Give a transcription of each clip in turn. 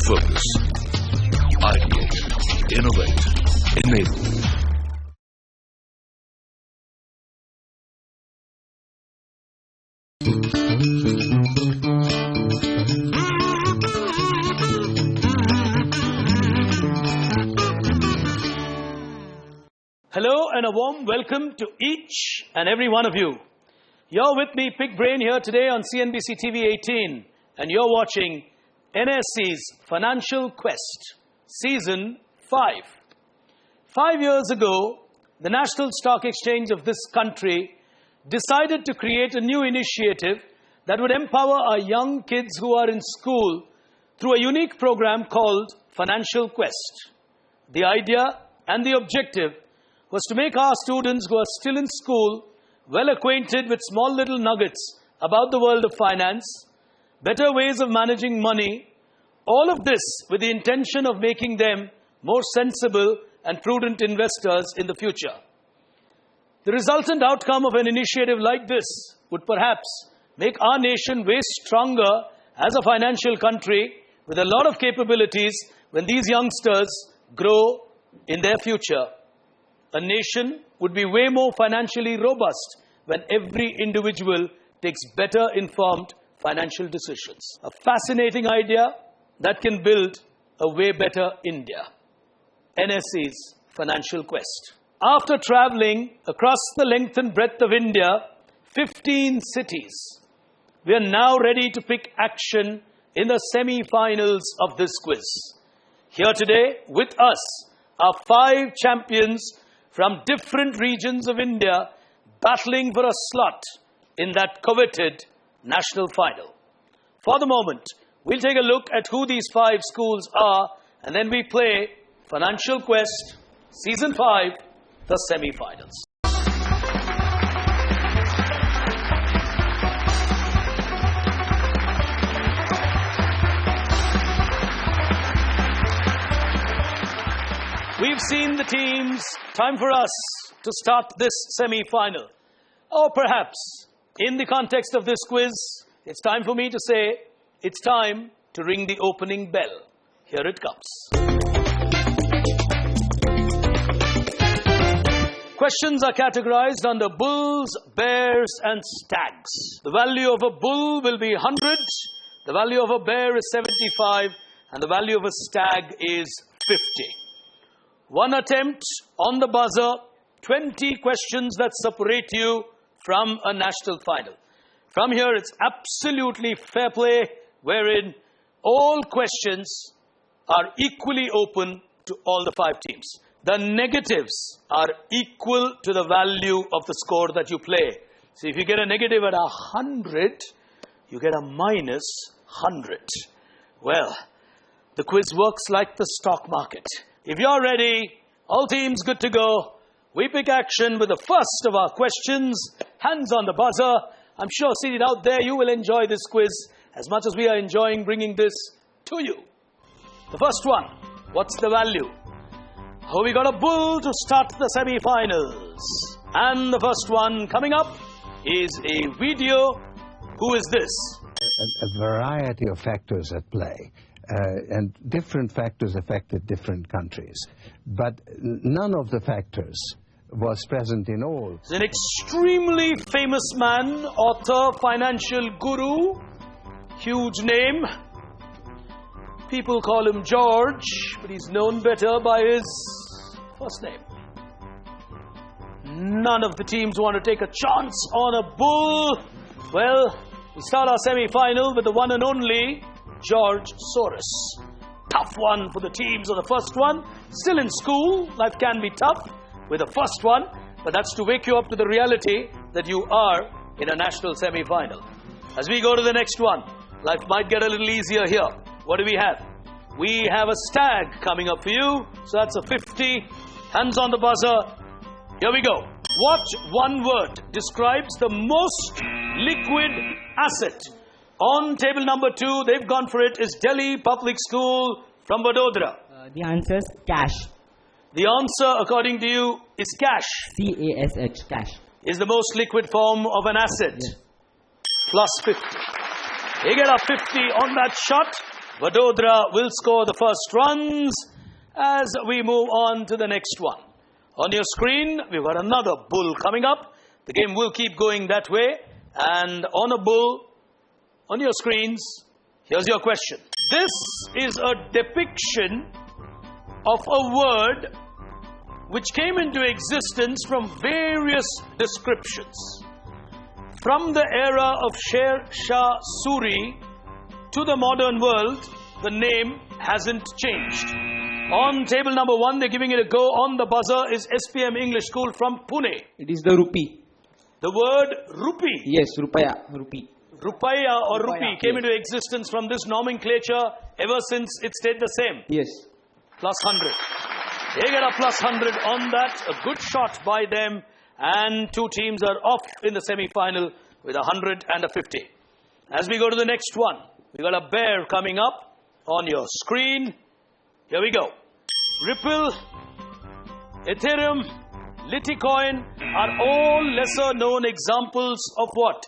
Focus. Ideate. Innovate. Enable. Hello and a warm welcome to each and every one of you. You're with me, Pig Brain, here today on CNBC TV 18, and you're watching NSE's Financial Quest, Season 5. 5 years ago, the National Stock Exchange of this country decided to create a new initiative that would empower our young kids who are in school through a unique program called Financial Quest. The idea and the objective was to make our students who are still in school well acquainted with small little nuggets about the world of finance, better ways of managing money, all of this with the intention of making them more sensible and prudent investors in the future. The resultant outcome of an initiative like this would perhaps make our nation way stronger as a financial country with a lot of capabilities when these youngsters grow in their future. A nation would be way more financially robust when every individual takes better informed financial decisions. A fascinating idea that can build a way better India. NSE's Financial Quest. After traveling across the length and breadth of India, 15 cities, we are now ready to pick action in the semi-finals of this quiz. Here today with us are 5 champions from different regions of India battling for a slot in that coveted national final. For the moment, we'll take a look at who these 5 schools are, and then we play Financial Quest, Season 5, the semi-finals. We've seen the teams. Time for us to start this semi-final. Or perhaps, in the context of this quiz, it's time for me to say, it's time to ring the opening bell. Here it comes. Questions are categorized under bulls, bears, and stags. The value of a bull will be 100, the value of a bear is 75, and the value of a stag is 50. One attempt on the buzzer, 20 questions that separate you from a national final. From here, it's absolutely fair play, wherein all questions are equally open to all the 5 teams. The negatives are equal to the value of the score that you play. So if you get a negative at 100, you get a minus 100. Well, the quiz works like the stock market. If you're ready, all teams good to go. We pick action with the first of our questions. Hands on the buzzer. I'm sure seated out there, you will enjoy this quiz as much as we are enjoying bringing this to you. The first one, what's the value? Oh, we got a bull to start the semi-finals. And the first one coming up is a video. Who is this? A variety of factors at play. And different factors affected different countries. But none of the factors was present in all. He's an extremely famous man, author, financial guru, huge name. People call him George, but he's known better by his first name. None of the teams want to take a chance on a bull. Well, we start our semi-final with the one and only George Soros. Tough one for the teams on the first one. Still in school, life can be tough with the first one, but that's to wake you up to the reality that you are in a national semi-final. As we go to the next one, life might get a little easier here. What do we have? We have a stag coming up for you, so that's a 50. Hands on the buzzer. Here we go. What one word describes the most liquid asset? On table number 2, they've gone for it, is Delhi Public School from Vadodara. The answer is cash. The answer, according to you, is cash. C-A-S-H, cash. Is the most liquid form of an asset. Yes. Plus 50. They get a 50 on that shot. Vadodara will score the first runs as we move on to the next one. On your screen, we've got another bull coming up. The game will keep going that way. And on a bull, on your screens, here's your question. This is a depiction of a word which came into existence from various descriptions. From the era of Sher Shah Suri to the modern world, the name hasn't changed. On table number 1, they're giving it a go. On the buzzer is SPM English School from Pune. It is the rupee. The word rupee. Yes, rupaya, rupee. Rupaya or rupee came into existence from this nomenclature. Ever since it stayed the same. Yes. Plus 100. They get a plus 100 on that. A good shot by them. And two teams are off in the semi-final with 100 and a 50. As we go to the next one, we got a bear coming up on your screen. Here we go. Ripple, Ethereum, Litecoin are all lesser known examples of what?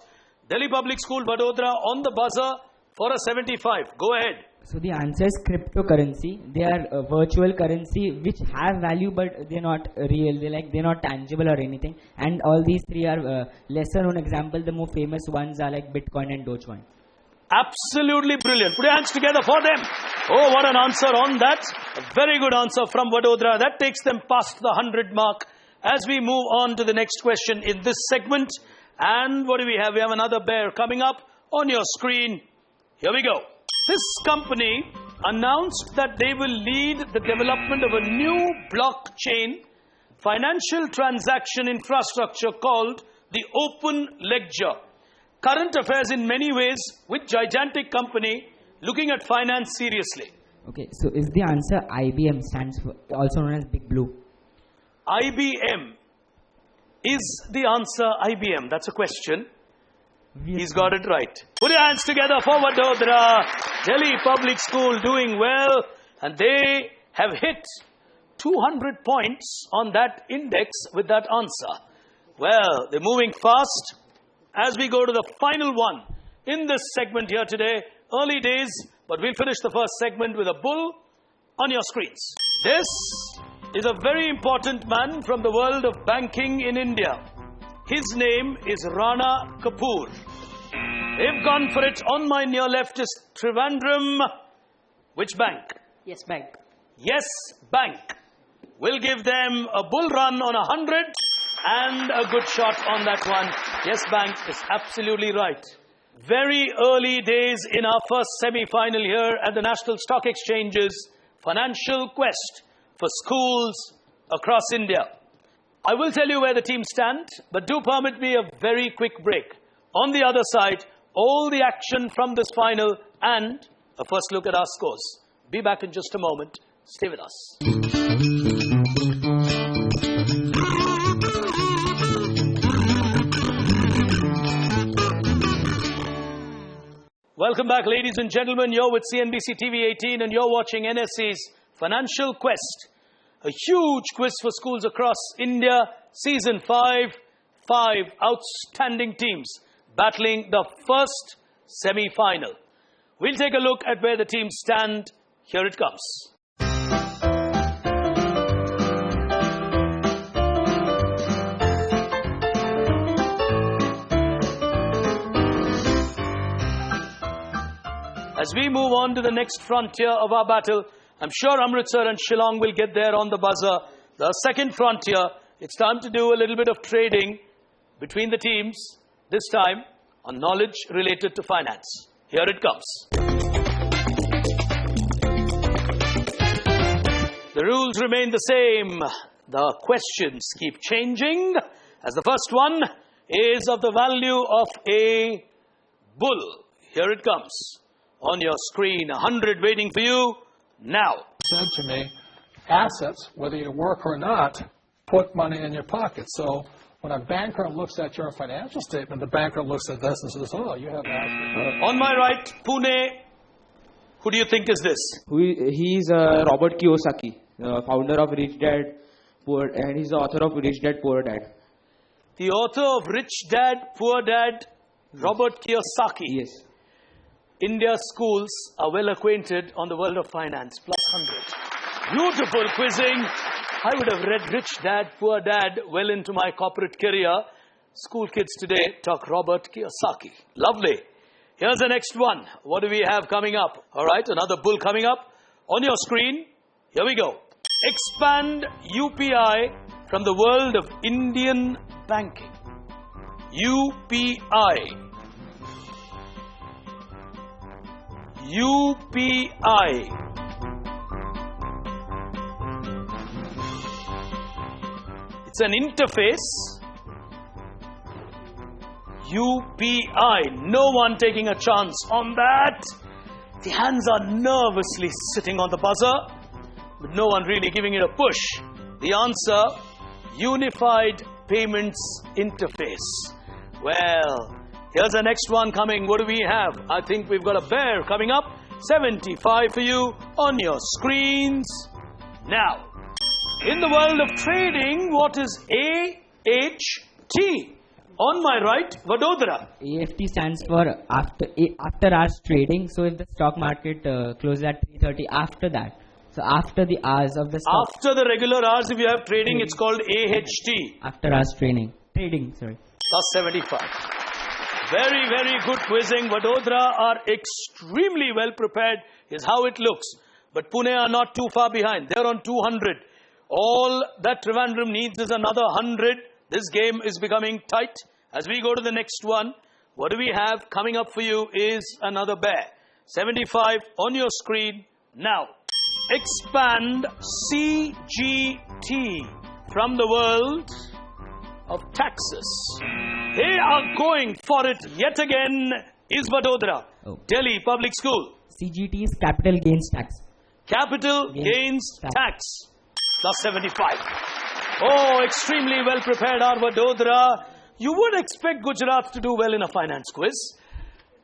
Delhi Public School, Vadodara on the buzzer for a 75. Go ahead. So the answer is cryptocurrency. They are a virtual currency which have value, but they're not real. They're not tangible or anything. And all these three are lesser known example. The more famous ones are like Bitcoin and Dogecoin. Absolutely brilliant. Put your hands together for them. Oh, what an answer on that. A very good answer from Vadodara. That takes them past the 100 mark. As we move on to the next question in this segment. And what do we have? We have another bear coming up on your screen. Here we go. This company announced that they will lead the development of a new blockchain financial transaction infrastructure called the Open Ledger. Current affairs in many ways with gigantic company looking at finance seriously. Okay, so is the answer IBM, stands for, also known as Big Blue? IBM. Is the answer IBM? That's a question. He's got it right. Put your hands together for Vadodara. Delhi Public School doing well. And they have hit 200 points on that index with that answer. Well, they're moving fast. As we go to the final one in this segment here today, early days, but we'll finish the first segment with a bull on your screens. This is a very important man from the world of banking in India. His name is Rana Kapoor. They've gone for it. On my near left is Trivandrum. Which bank? Yes, Bank. Yes Bank. We'll give them a bull run on 100 and a good shot on that one. Yes Bank is absolutely right. Very early days in our first semi-final here at the National Stock Exchange's Financial Quest for schools across India. I will tell you where the teams stand, but do permit me a very quick break. On the other side, all the action from this final and a first look at our scores. Be back in just a moment. Stay with us. Welcome back, ladies and gentlemen. You're with CNBC TV 18 and you're watching NSE's Financial Quest. A huge quiz for schools across India. Season 5. 5 outstanding teams battling the first semi-final. We'll take a look at where the teams stand. Here it comes. As we move on to the next frontier of our battle, I'm sure Amritsar and Shillong will get there on the buzzer. The second frontier, it's time to do a little bit of trading between the teams, this time on knowledge related to finance. Here it comes. The rules remain the same. The questions keep changing, as the first one is of the value of a bull. Here it comes. On your screen, 100 waiting for you now. Said to me, assets, whether you work or not, put money in your pocket. So when a banker looks at your financial statement, the banker looks at this and says, oh, you have assets. On my right, Pune. Who do you think is this? He is Robert Kiyosaki, founder of Rich Dad, Poor, and he's the author of Rich Dad, Poor Dad. The author of Rich Dad, Poor Dad, Robert Kiyosaki. Yes. India's schools are well acquainted on the world of finance. Plus 100. Beautiful quizzing. I would have read Rich Dad, Poor Dad well into my corporate career. School kids today talk Robert Kiyosaki. Lovely. Here's the next one. What do we have coming up? All right, another bull coming up. On your screen, here we go. Expand UPI from the world of Indian banking. UPI. UPI. It's an interface. UPI. No one taking a chance on that. The hands are nervously sitting on the buzzer, but no one really giving it a push. The answer, Unified Payments Interface. Well, here's the next one coming. What do we have? I think we've got a bear coming up. 75 for you on your screens. Now, in the world of trading, what is AHT? On my right, Vadodara. AFT stands for after hours trading. So if the stock market closes at 3:30, after that. So after the hours of the stock. After the regular hours, if you have trading, it's called AHT. After hours trading. Sorry. Plus 75. Very, very good quizzing. Vadodara are extremely well prepared, is how it looks. But Pune are not too far behind. They're on 200. All that Trivandrum needs is another 100. This game is becoming tight. As we go to the next one, what do we have coming up for you is another bear. 75 on your screen now. Expand CGT from the world of taxes. They are going for it yet again is Vadodara. Oh. Delhi Public School. CGT is capital gains tax. Capital gains tax. Plus 75. Oh, extremely well prepared are Vadodara. You would expect Gujarat to do well in a finance quiz.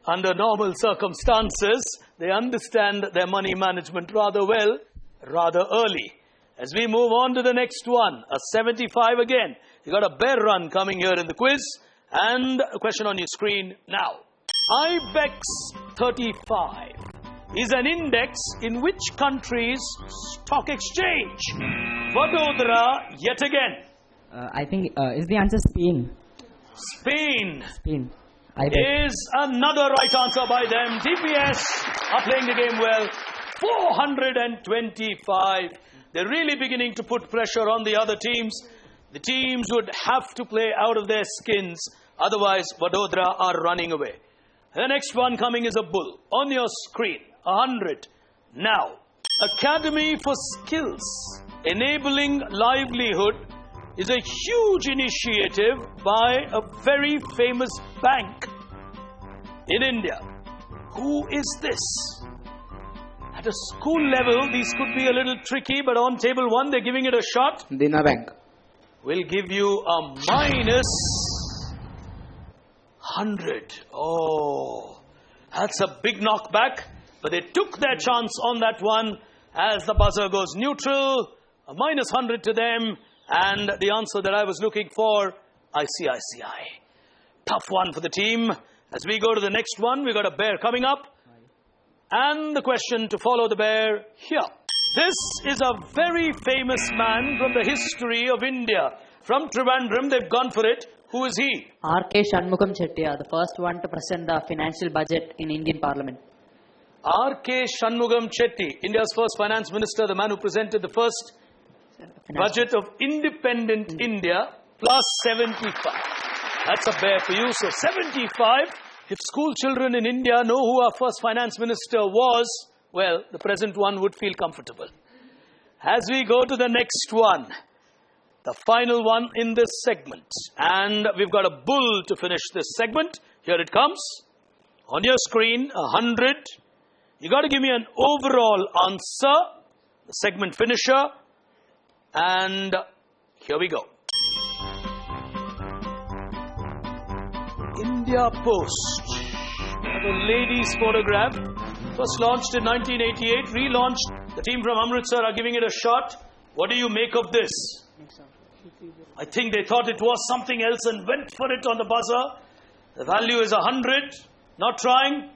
Under normal circumstances, they understand their money management rather well, rather early. As we move on to the next one, a 75 again. You got a bear run coming here in the quiz. And a question on your screen now. IBEX 35 is an index in which country's stock exchange? Vadodara yet again. I think, is the answer Spain? Spain. IBEX. Is another right answer by them. DPS are playing the game well. 425. They're really beginning to put pressure on the other teams. The teams would have to play out of their skins. Otherwise, Vadodara are running away. The next one coming is a bull. On your screen, 100. Now, Academy for Skills Enabling Livelihood is a huge initiative by a very famous bank in India. Who is this? At a school level, these could be a little tricky, but on table one, they're giving it a shot. Dena Bank. We'll give you a minus 100. Oh, that's a big knockback, but they took their chance on that one as the buzzer goes neutral. A minus 100 to them. And the answer that I was looking for, ICICI. Tough one for the team. As we go to the next one, we've got a bear coming up. And the question to follow the bear here. This is a very famous man from the history of India. From Trivandrum, they've gone for it. Who is he? R.K. Shanmugam Chettiar, the first one to present the financial budget in Indian Parliament. R.K. Shanmugam Chetty, India's first finance minister, the man who presented the first budget of independent India, plus 75. That's a bear for you. So 75. If school children in India know who our first finance minister was, well, the present one would feel comfortable. As we go to the next one, the final one in this segment. And we've got a bull to finish this segment. Here it comes. On your screen, 100. You got to give me an overall answer. The segment finisher. And here we go. India Post. The lady's photograph. First launched in 1988, relaunched. The team from Amritsar are giving it a shot. What do you make of this? I think they thought it was something else and went for it on the buzzer. The value is 100. Not trying.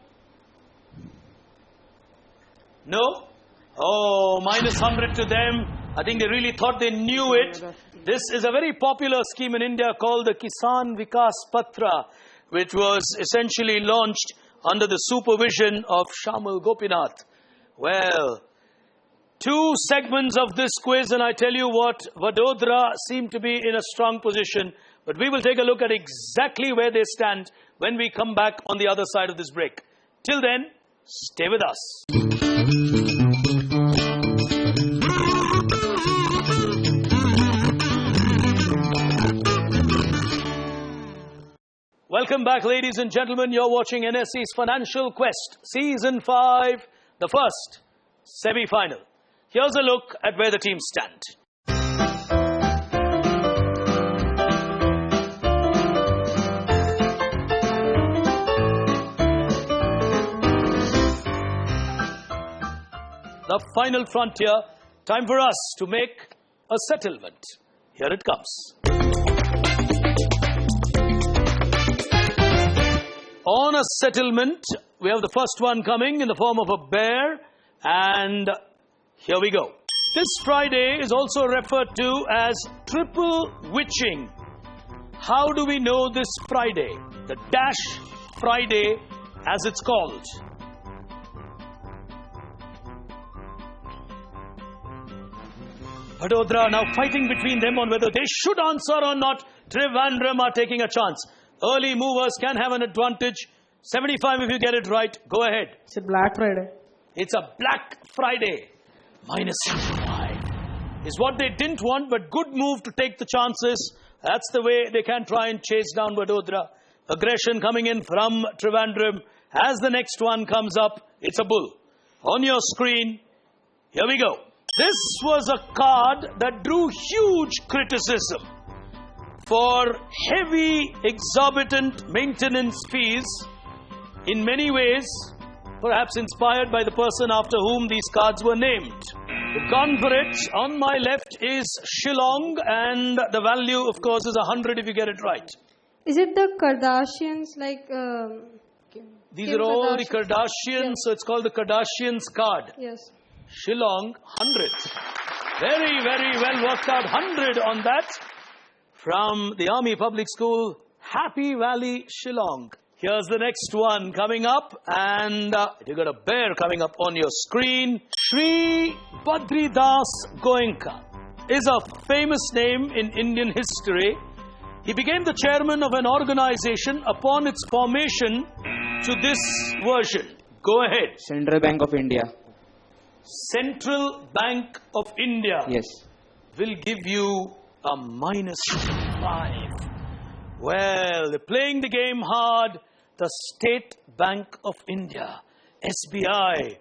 No? Oh, minus 100 to them. I think they really thought they knew it. This is a very popular scheme in India called the Kisan Vikas Patra, which was essentially launched under the supervision of Shamal Gopinath. Well, two segments of this quiz, and I tell you what, Vadodara seem to be in a strong position. But we will take a look at exactly where they stand when we come back on the other side of this break. Till then, stay with us. Welcome back, ladies and gentlemen. You're watching NSE's Financial Quest, Season 5, the first semi-final. Here's a look at where the teams stand. The final frontier, time for us to make a settlement. Here it comes. On a settlement, we have the first one coming in the form of a bear, and here we go. This Friday is also referred to as Triple Witching. How do we know this Friday? The Dash Friday, as it's called. Vadodara now fighting between them on whether they should answer or not. Trivandrum are taking a chance. Early movers can have an advantage. 75 if you get it right. Go ahead. It's a Black Friday. It's a Black Friday. Minus 75 is what they didn't want, but good move to take the chances. That's the way they can try and chase down Vadodara. Aggression coming in from Trivandrum. As the next one comes up, it's a bull. On your screen, here we go. This was a card that drew huge criticism for heavy, exorbitant maintenance fees, in many ways, perhaps inspired by the person after whom these cards were named. The gone for it on my left is Shillong, and the value, of course, is 100 if you get it right. Is it the Kardashians, like... These Kim are all Kardashian? the Kardashians, Yes. so it's called the Kardashians card. Yes. Shillong, 100. Very, very well worked out. 100 on that. From the Army Public School, Happy Valley, Shillong. Here's the next one coming up, and you got a bear coming up on your screen. Sri Badridas Goenka is a famous name in Indian history. He became the chairman of an organization upon its formation to this version. Go ahead. Central Bank of India. Central Bank of India. Yes. Will give you a minus 5. Well, they're playing the game hard. The State Bank of India, SBI.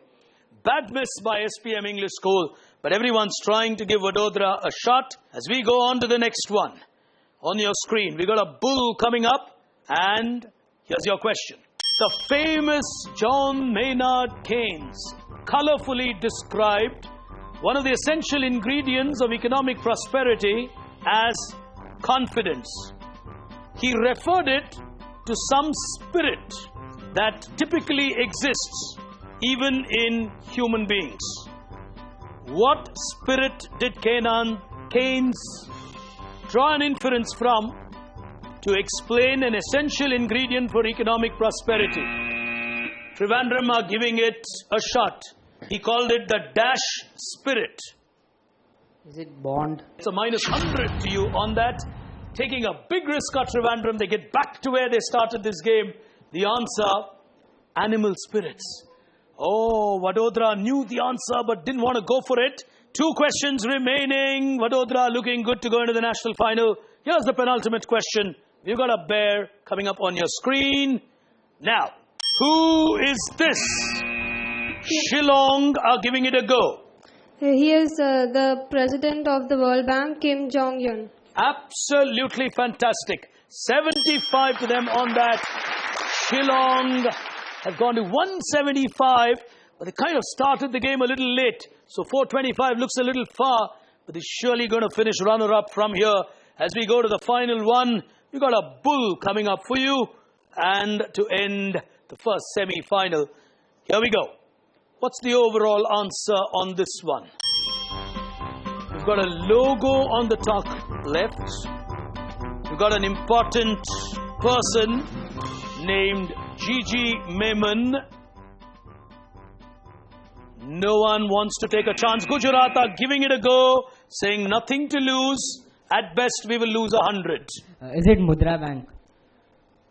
Bad miss by SPM English School, but everyone's trying to give Vadodara a shot. As we go on to the next one. On your screen, we got a bull coming up, and here's your question. The famous John Maynard Keynes colorfully described one of the essential ingredients of economic prosperity as confidence. He referred it to some spirit that typically exists even in human beings. What spirit did Keynes draw an inference from to explain an essential ingredient for economic prosperity? Trivandrum are giving it a shot. He called it the Dash Spirit. Is it bond? It's a minus 100 to you on that. Taking a big risk at Trivandrum. They get back to where they started this game. The answer, animal spirits. Oh, Vadodara knew the answer but didn't want to go for it. 2 questions remaining. Vadodara looking good to go into the national final. Here's the penultimate question. We've got a bear coming up on your screen. Now, who is this? Shillong are giving it a go. He is the president of the World Bank, Kim Jong-un. Absolutely fantastic. 75 to them on that. Shillong have gone to 175, but they kind of started the game a little late. So 425 looks a little far, but they're surely going to finish runner-up from here. As we go to the final one, we've got a bull coming up for you. And to end the first semi-final, here we go. What's the overall answer on this one? You've got a logo on the top left. You've got an important person named Gigi Memon. No one wants to take a chance. Gujarat are giving it a go, saying nothing to lose. At best, we will lose 100. Is it Mudra Bank?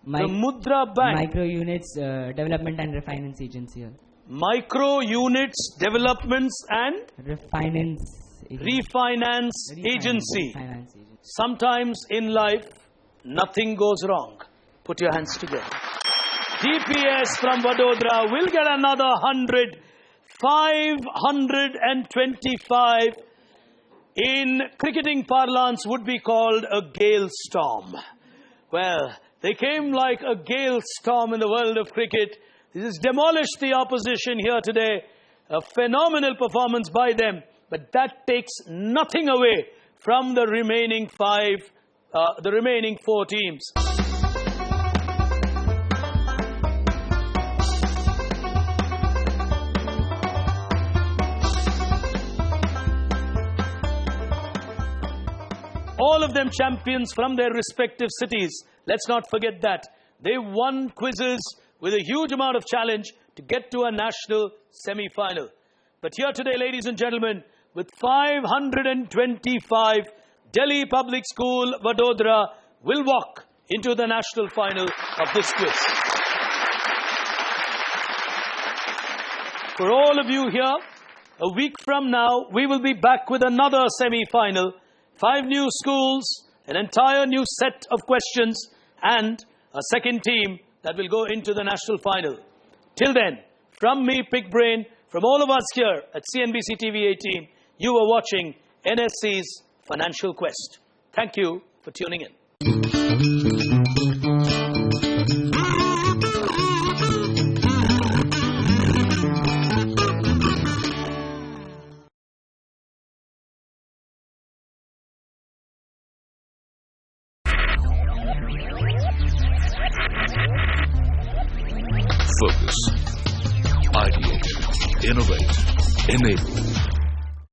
The Mudra Bank. Micro Units Development and Refinance Agency. Micro Units Developments and Refinance Agency. Sometimes in life, nothing goes wrong. Put your hands together. DPS from Vadodara will get another 100. 525 in cricketing parlance would be called a gale storm. Well, they came like a gale storm in the world of cricket. This has demolished the opposition here today. A phenomenal performance by them, but that takes nothing away from the remaining four teams. All of them champions from their respective cities. Let's not forget that. They won quizzes with a huge amount of challenge to get to a national semi-final. But here today, ladies and gentlemen, with 525, Delhi Public School, Vadodara will walk into the national final of this quiz. For all of you here, a week from now, we will be back with another semi-final. 5 new schools, an entire new set of questions, and a second team that will go into the national final. Till then, from me, Pig Brain, from all of us here at CNBC TV 18, you are watching NSE's Financial Quest. Thank you for tuning in. Focus. Ideate. Innovate. Enable.